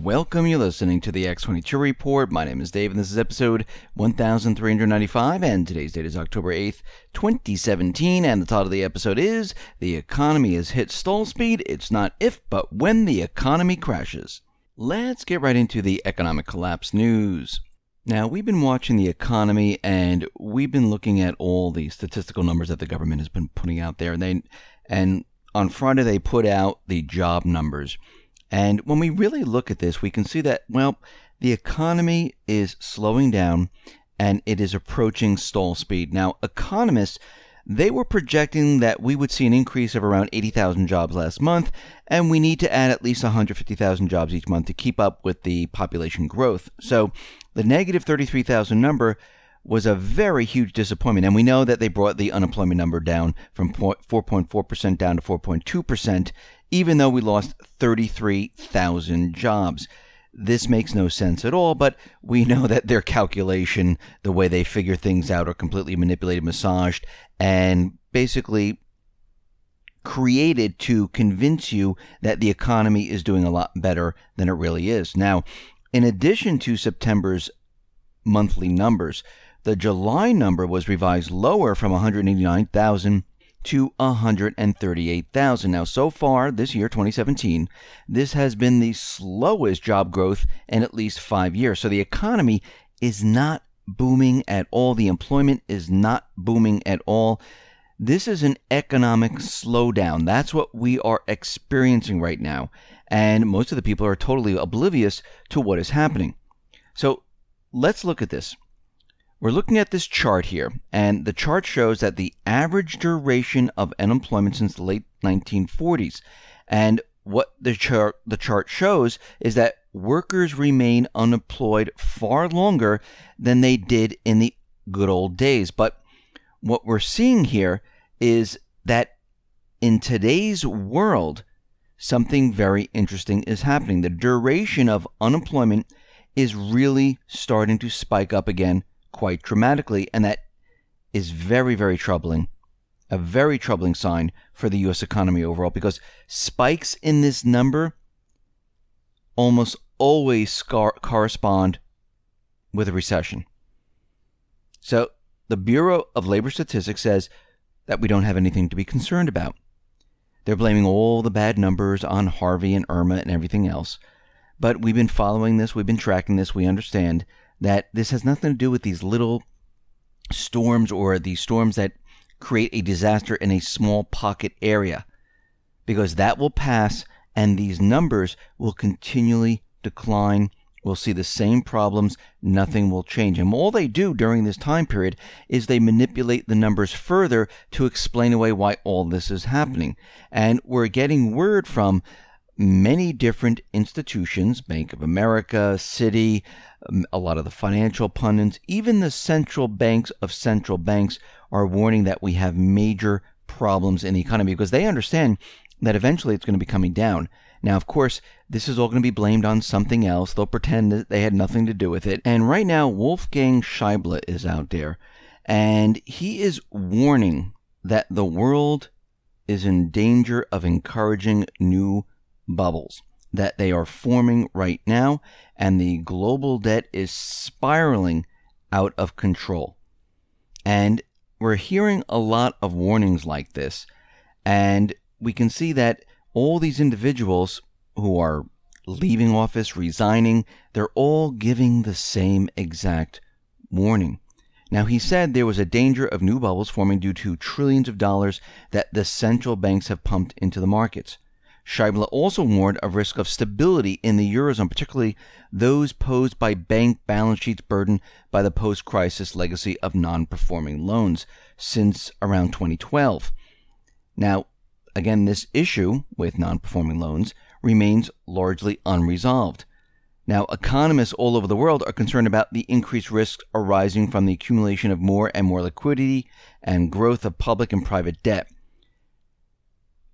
Welcome. You're listening to the X22 Report. My name is Dave, and this is episode 1395, and today's date is October 8th, 2017, and the title of the episode is The Economy Has Hit Stall Speed. It's not if, but when the economy crashes. Let's get right into the economic collapse news. Now, we've been watching the economy, and we've been looking at all the statistical numbers that the government has been putting out there, and on Friday they put out the job numbers. And when we really look at this, we can see that, the economy is slowing down and it is approaching stall speed. Now, economists, they were projecting that we would see an increase of around 80,000 jobs last month, and we need to add at least 150,000 jobs each month to keep up with the population growth. So the negative 33,000 number was a very huge disappointment, and we know that they brought the unemployment number down from 4.4% down to 4.2%, even though we lost 33,000 jobs. This makes no sense at all, but we know that their calculation, the way they figure things out, are completely manipulated, massaged, and basically created to convince you that the economy is doing a lot better than it really is. Now, in addition to September's monthly numbers, the July number was revised lower from 189,000 to 138,000. Now, so far this year, 2017, this has been the slowest job growth in at least 5 years. So the economy is not booming at all. The employment is not booming at all. This is an economic slowdown. That's what we are experiencing right now. And most of the people are totally oblivious to what is happening. So let's look at this. We're looking at this chart here, and the chart shows that the average duration of unemployment since the late 1940s. And what the chart shows is that workers remain unemployed far longer than they did in the good old days. But what we're seeing here is that in today's world, something very interesting is happening. The duration of unemployment is really starting to spike up again quite dramatically, and that is very, very troubling. A very troubling sign for the U.S. economy overall, because spikes in this number almost always correspond with a recession. So the Bureau of Labor Statistics says that we don't have anything to be concerned about. They're blaming all the bad numbers on Harvey and Irma and everything else. But we've been following this, we've been tracking this, we understand that this has nothing to do with these little storms or these storms that create a disaster in a small pocket area, because that will pass and these numbers will continually decline. We'll see the same problems. Nothing will change. And all they do during this time period is they manipulate the numbers further to explain away why all this is happening. And we're getting word from many different institutions, Bank of America, Citi, a lot of the financial pundits, even the central banks of central banks are warning that we have major problems in the economy, because they understand that eventually it's going to be coming down. Now, of course, this is all going to be blamed on something else. They'll pretend that they had nothing to do with it. And right now, Wolfgang Schäuble is out there, and he is warning that the world is in danger of encouraging new bubbles, that they are forming right now, and the global debt is spiraling out of control. And we're hearing a lot of warnings like this, and we can see that all these individuals who are leaving office, resigning, they're all giving the same exact warning. Now, he said there was a danger of new bubbles forming due to trillions of dollars that the central banks have pumped into the markets. Schäuble also warned of risk of stability in the Eurozone, particularly those posed by bank balance sheets burdened by the post-crisis legacy of non-performing loans since around 2012. Now, again, this issue with non-performing loans remains largely unresolved. Now, economists all over the world are concerned about the increased risks arising from the accumulation of more and more liquidity and growth of public and private debt.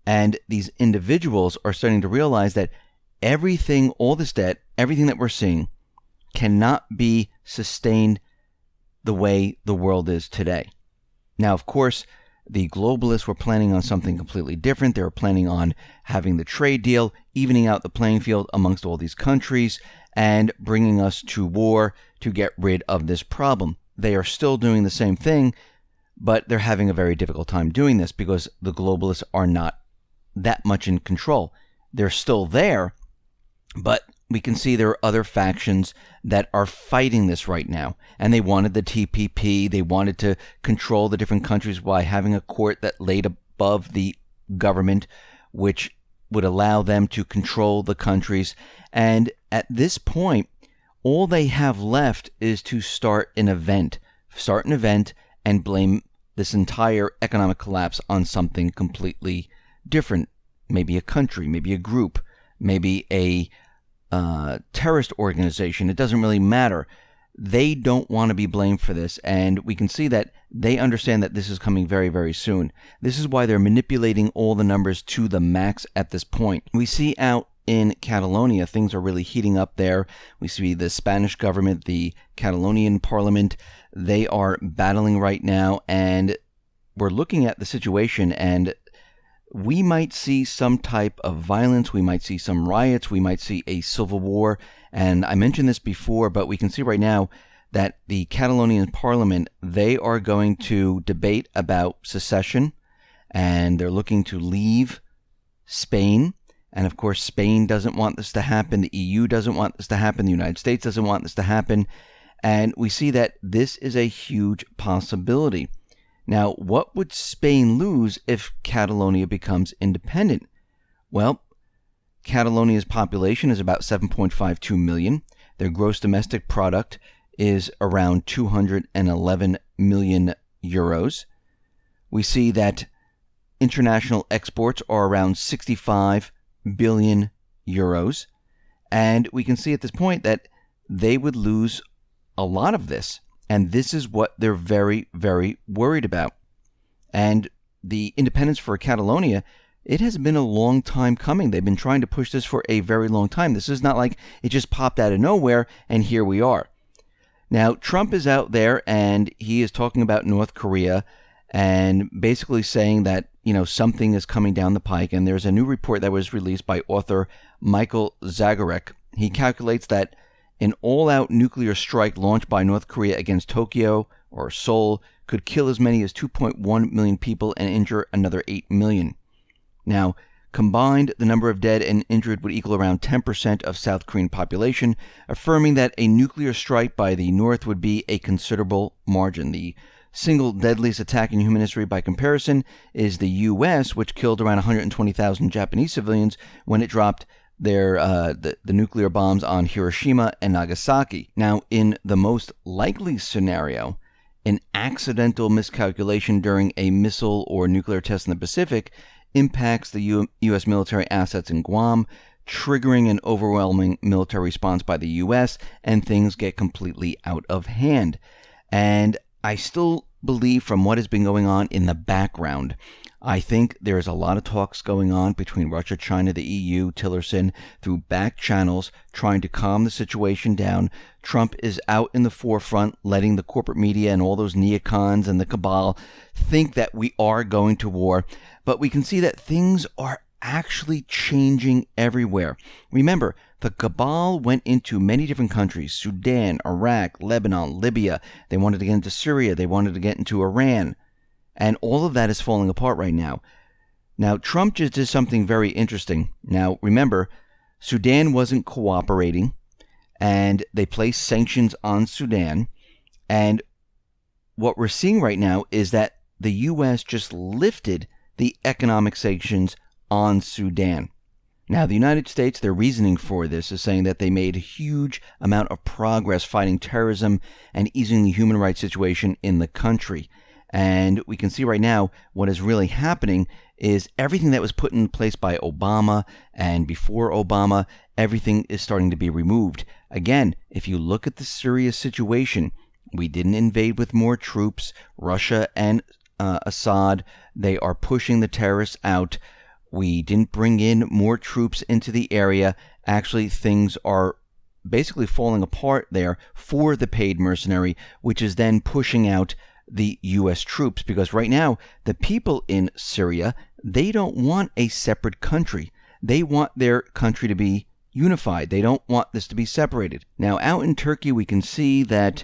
And these individuals are starting to realize that everything, all this debt, everything that we're seeing cannot be sustained the way the world is today. Now, of course, The globalists were planning on something completely different. They were planning on having the trade deal, evening out the playing field amongst all these countries, and bringing us to war to get rid of this problem. They are still doing the same thing, but they're having a very difficult time doing this because the globalists are not that much in control. They're still there, but we can see there are other factions that are fighting this right now. And they wanted the TPP. They wanted to control the different countries by having a court that laid above the government, which would allow them to control the countries. And at this point, all they have left is to start an event and blame this entire economic collapse on something completely different. Maybe a country, maybe a group, maybe a terrorist organization. It doesn't really matter. They don't want to be blamed for this, and we can see that they understand that this is coming very, very soon. This is why they're manipulating all the numbers to the max at this point. We see out in Catalonia, things are really heating up there. We see the Spanish government, the Catalonian parliament, they are battling right now, and we're looking at the situation, and we might see some type of violence. We might see some riots. We might see a civil war. And I mentioned this before, but we can see right now that the Catalonian parliament, they are going to debate about secession, and they're looking to leave Spain. And of course, Spain doesn't want this to happen. The EU doesn't want this to happen. The United States doesn't want this to happen. And we see that this is a huge possibility. Now, what would Spain lose if Catalonia becomes independent? Well, Catalonia's population is about 7.52 million. Their gross domestic product is around 211 million euros. We see that international exports are around 65 billion euros. And we can see at this point that they would lose a lot of this. And this is what they're very, very worried about. And the independence for Catalonia, it has been a long time coming. They've been trying to push this for a very long time. This is not like it just popped out of nowhere and here we are. Now, Trump is out there and he is talking about North Korea and basically saying that, something is coming down the pike. And there's a new report that was released by author Michael Zagarek. He calculates that an all-out nuclear strike launched by North Korea against Tokyo or Seoul could kill as many as 2.1 million people and injure another 8 million. Now, combined, the number of dead and injured would equal around 10% of South Korean population, affirming that a nuclear strike by the North would be a considerable margin. The single deadliest attack in human history by comparison is the U.S., which killed around 120,000 Japanese civilians when it dropped the nuclear bombs on Hiroshima and Nagasaki. Now, in the most likely scenario, an accidental miscalculation during a missile or nuclear test in the Pacific impacts the U.S. military assets in Guam, triggering an overwhelming military response by the U.S., and things get completely out of hand. And I still believe from what has been going on in the background, I think there's a lot of talks going on between Russia, China, the EU, Tillerson, through back channels, trying to calm the situation down. Trump is out in the forefront, letting the corporate media and all those neocons and the cabal think that we are going to war. But we can see that things are actually changing everywhere. Remember, the cabal went into many different countries: Sudan, Iraq, Lebanon, Libya. They wanted to get into Syria. They wanted to get into Iran. And all of that is falling apart right now. Now, Trump just did something very interesting. Now, remember, Sudan wasn't cooperating, and they placed sanctions on Sudan. And what we're seeing right now is that the U.S. just lifted the economic sanctions on Sudan. Now, the United States, their reasoning for this is saying that they made a huge amount of progress fighting terrorism and easing the human rights situation in the country. And we can see right now what is really happening is everything that was put in place by Obama and before Obama, everything is starting to be removed. Again, if you look at the Syria situation, we didn't invade with more troops. Russia and Assad, they are pushing the terrorists out. We didn't bring in more troops into the area. Actually, things are basically falling apart there for the paid mercenary, which is then pushing out the U.S. troops, because right now the people in Syria, they don't want a separate country. They want their country to be unified. They don't want this to be separated. Now, out in Turkey, we can see that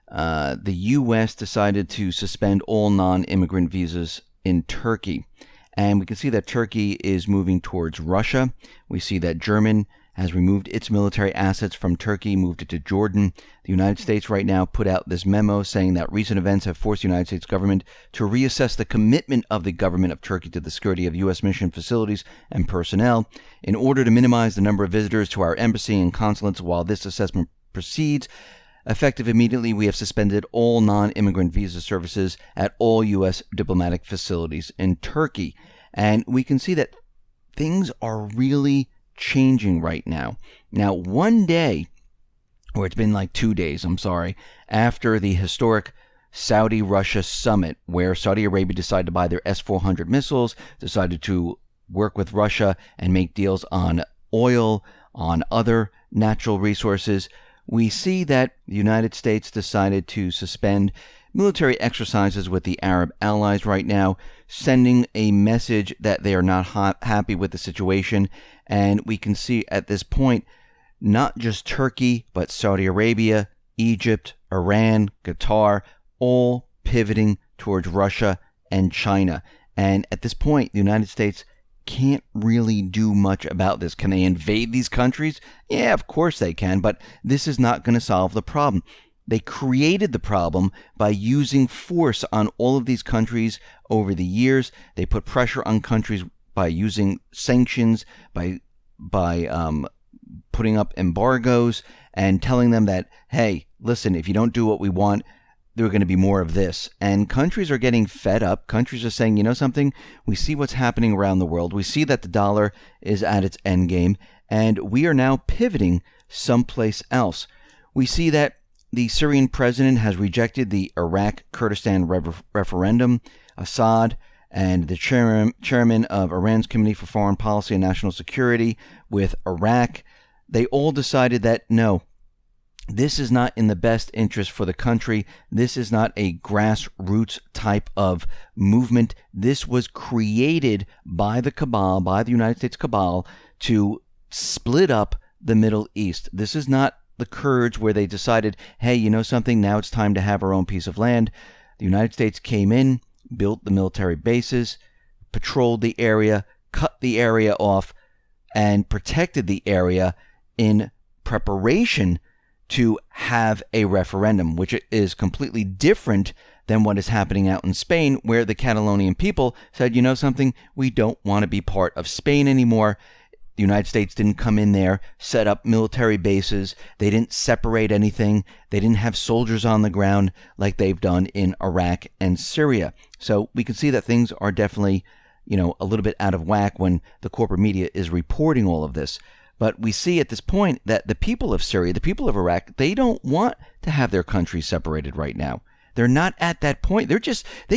the U.S. decided to suspend all non-immigrant visas in Turkey. And we can see that Turkey is moving towards Russia. We see that Germany has removed its military assets from Turkey, moved it to Jordan. The United States right now put out this memo saying that recent events have forced the United States government to reassess the commitment of the government of Turkey to the security of U.S. mission facilities and personnel in order to minimize the number of visitors to our embassy and consulates while this assessment proceeds. Effective immediately, we have suspended all non-immigrant visa services at all U.S. diplomatic facilities in Turkey. And we can see that things are really changing right now. Now, one day, or it's been like 2 days, after the historic Saudi-Russia summit, where Saudi Arabia decided to buy their S-400 missiles, decided to work with Russia and make deals on oil, on other natural resources, we see that the United States decided to suspend military exercises with the Arab allies right now, sending a message that they are not happy with the situation. And we can see at this point, not just Turkey, but Saudi Arabia, Egypt, Iran, Qatar, all pivoting towards Russia and China. And at this point, the United States can't really do much about this. Can they invade these countries? Yeah, of course they can, but this is not going to solve the problem. They created the problem by using force on all of these countries over the years. They put pressure on countries by using sanctions, by putting up embargoes and telling them that, hey, listen, if you don't do what we want, there are going to be more of this. And countries are getting fed up. Countries are saying, you know something? We see what's happening around the world. We see that the dollar is at its end game, and we are now pivoting someplace else. We see that the Syrian president has rejected the Iraq Kurdistan referendum. Assad and the chairman of Iran's Committee for Foreign Policy and National Security with Iraq, they all decided that no, this is not in the best interest for the country. This is not a grassroots type of movement. This was created by the cabal, by the United States cabal, to split up the Middle East. This is not the Kurds where they decided, hey, you know something, now it's time to have our own piece of land. The United States came in, built the military bases, patrolled the area, cut the area off, and protected the area in preparation to have a referendum, which is completely different than what is happening out in Spain, where the Catalonian people said, you know something, we don't want to be part of Spain anymore. The United States didn't come in there, set up military bases. They didn't separate anything. They didn't have soldiers on the ground like they've done in Iraq and Syria. So we can see that things are definitely, a little bit out of whack when the corporate media is reporting all of this. But we see at this point that the people of Syria, the people of Iraq, they don't want to have their country separated right now. They're not at that point. They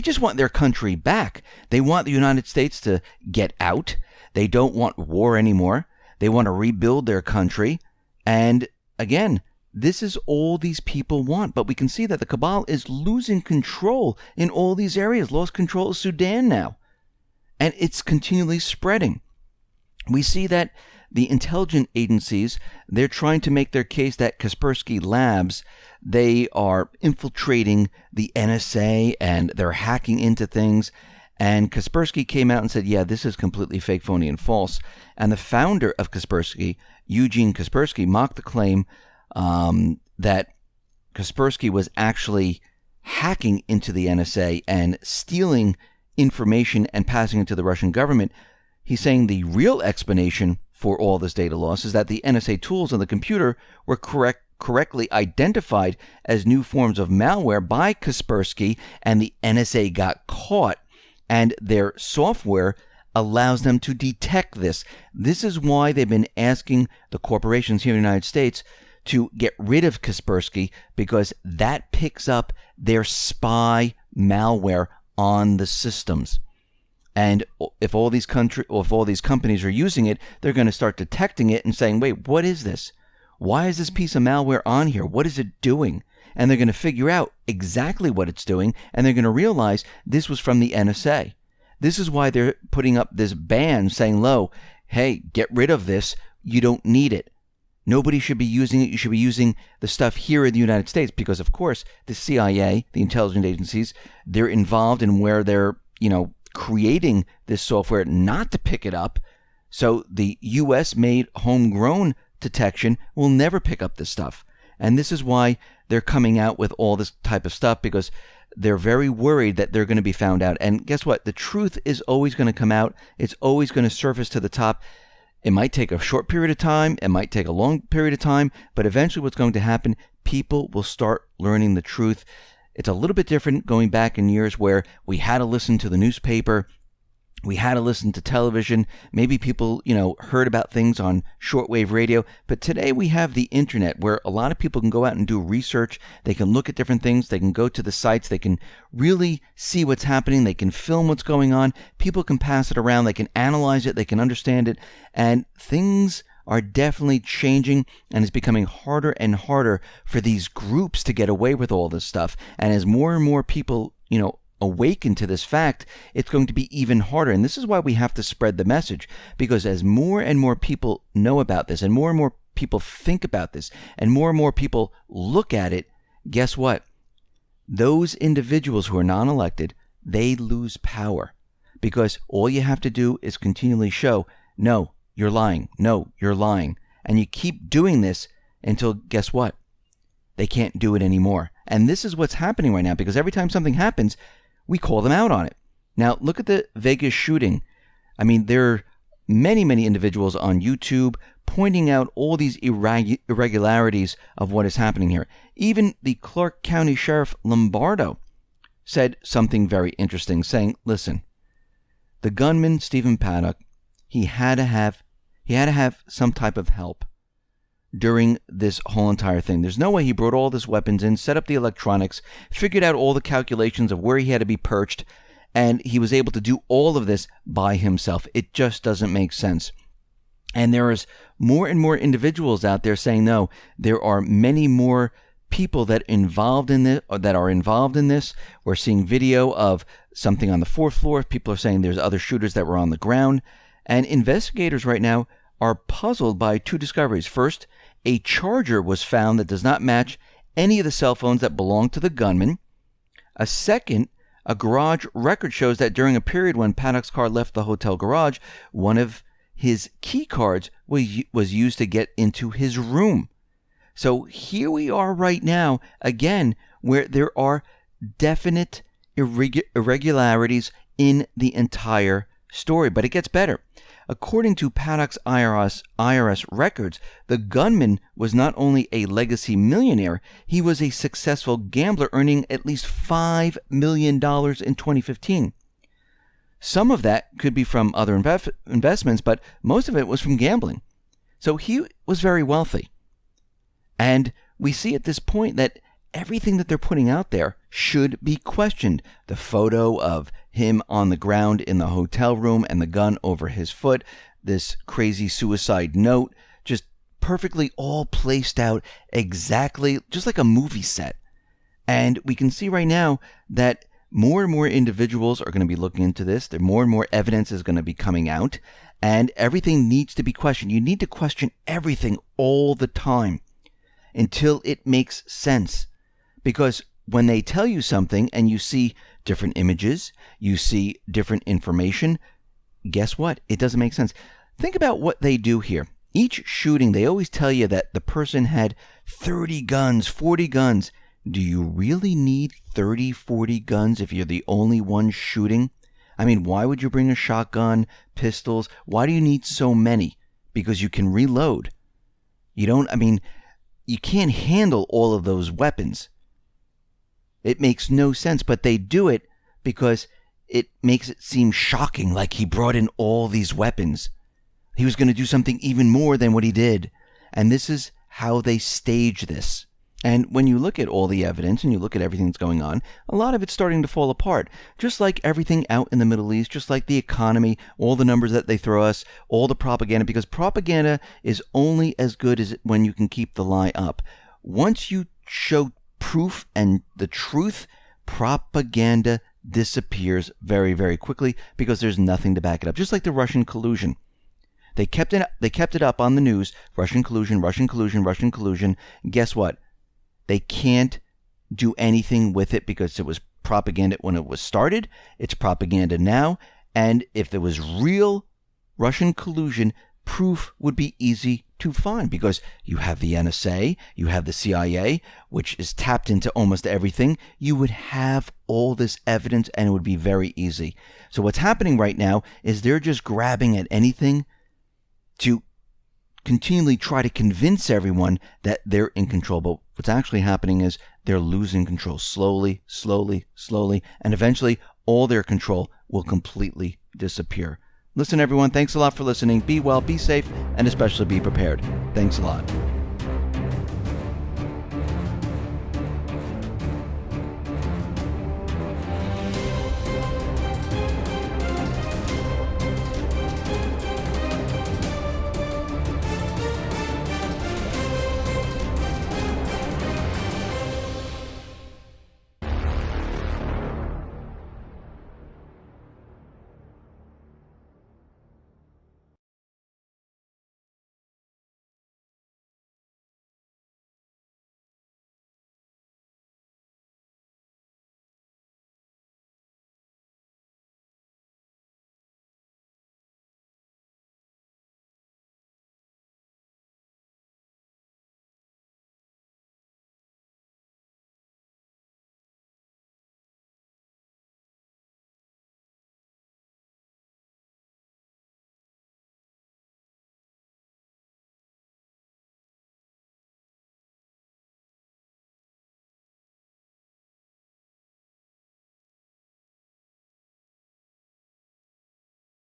just want their country back. They want the United States to get out. They don't want war anymore. They want to rebuild their country. And again, this is all these people want. But we can see that the cabal is losing control in all these areas. Lost control of Sudan now. And it's continually spreading. We see that the intelligence agencies, they're trying to make their case that Kaspersky Labs, they are infiltrating the NSA and they're hacking into things. And Kaspersky came out and said, yeah, this is completely fake, phony, and false. And the founder of Kaspersky, Eugene Kaspersky, mocked the claim that Kaspersky was actually hacking into the NSA and stealing information and passing it to the Russian government. He's saying the real explanation for all this data loss is that the NSA tools on the computer were correctly identified as new forms of malware by Kaspersky, and the NSA got caught, and their software allows them to detect this. This is why they've been asking the corporations here in the United States to get rid of Kaspersky, because that picks up their spy malware on the systems. And if all these companies are using it, they're going to start detecting it and saying, wait, what is this? Why is this piece of malware on here? What is it doing? and they're going to figure out exactly what it's doing, and they're going to realize this was from the NSA. This is why they're putting up this ban saying, hey, get rid of this. You don't need it. Nobody should be using it. You should be using the stuff here in the United States because, of course, the CIA, the intelligence agencies, they're involved in where they're, creating this software not to pick it up. So the U.S.-made homegrown detection will never pick up this stuff. And this is why they're coming out with all this type of stuff, because they're very worried that they're going to be found out. And guess what? The truth is always going to come out. It's always going to surface to the top. It might take a short period of time. It might take a long period of time. But eventually what's going to happen, people will start learning the truth. It's a little bit different going back in years where we had to listen to the newspaper. We had to listen to television. Maybe people, heard about things on shortwave radio. But today we have the internet where a lot of people can go out and do research. They can look at different things. They can go to the sites. They can really see what's happening. They can film what's going on. People can pass it around. They can analyze it. They can understand it. And things are definitely changing, and it's becoming harder and harder for these groups to get away with all this stuff. And as more and more people, awaken to this fact, it's going to be even harder. And this is why we have to spread the message, because as more and more people know about this, and more people think about this, and more people look at it, guess what? Those individuals who are non-elected, they lose power, because all you have to do is continually show, no, you're lying. No, you're lying. And you keep doing this until, guess what? They can't do it anymore. And this is what's happening right now, because every time something happens, we call them out on it. Now, look at the Vegas shooting. I mean, there are many individuals on YouTube pointing out all these irregularities of what is happening here. Even the Clark County Sheriff Lombardo said something very interesting, saying, listen, the gunman, Stephen Paddock, he had to have some type of help during this whole entire thing. There's no way he brought all this weapons in, set up the electronics, figured out all the calculations of where he had to be perched, and he was able to do all of this by himself. It just doesn't make sense. And there is more and more individuals out there saying, no, there are many more people that are involved in this. We're seeing video of something on the 4th floor. People are saying there's other shooters that were on the ground. And investigators right now are puzzled by two discoveries. First, a charger was found that does not match any of the cell phones that belong to the gunman. A second, a garage record shows that during a period when Paddock's car left the hotel garage, one of his key cards was used to get into his room. So here we are right now, again, where there are definite irregularities in the entire story. But it gets better. According to Paddock's IRS records, the gunman was not only a legacy millionaire, he was a successful gambler earning at least $5 million in 2015. Some of that could be from other investments, but most of it was from gambling. So he was very wealthy. And we see at this point that everything that they're putting out there should be questioned. The photo of him on the ground in the hotel room and the gun over his foot, this crazy suicide note, just perfectly all placed out exactly, just like a movie set. And we can see right now that more and more individuals are going to be looking into this. More and more evidence is going to be coming out, and everything needs to be questioned. You need to question everything all the time until it makes sense. Because when they tell you something and you see different images, you see different information, guess what? It doesn't make sense. Think about what they do here. Each shooting, they always tell you that the person had 30 guns, 40 guns. Do you really need 30, 40 guns if you're the only one shooting? I mean, why would you bring a shotgun, pistols? Why do you need so many? Because you can reload. You can't handle all of those weapons. It makes no sense, but they do it because it makes it seem shocking, like he brought in all these weapons. He was going to do something even more than what he did. And this is how they stage this. And when you look at all the evidence and you look at everything that's going on, a lot of it's starting to fall apart. Just like everything out in the Middle East, just like the economy, all the numbers that they throw us, all the propaganda, because propaganda is only as good as when you can keep the lie up. Once you show proof and the truth, propaganda disappears very, very quickly because there's nothing to back it up. Just like the Russian collusion. They kept it up on the news. Russian collusion, Russian collusion, Russian collusion. And guess what? They can't do anything with it because it was propaganda when it was started. It's propaganda now. And if there was real Russian collusion, proof would be easy to find because you have the NSA, you have the CIA, which is tapped into almost everything. You would have all this evidence and it would be very easy. So what's happening right now is they're just grabbing at anything to continually try to convince everyone that they're in control. But what's actually happening is they're losing control slowly, slowly, slowly, and eventually all their control will completely disappear. Listen, everyone, thanks a lot for listening. Be well, be safe, and especially be prepared. Thanks a lot.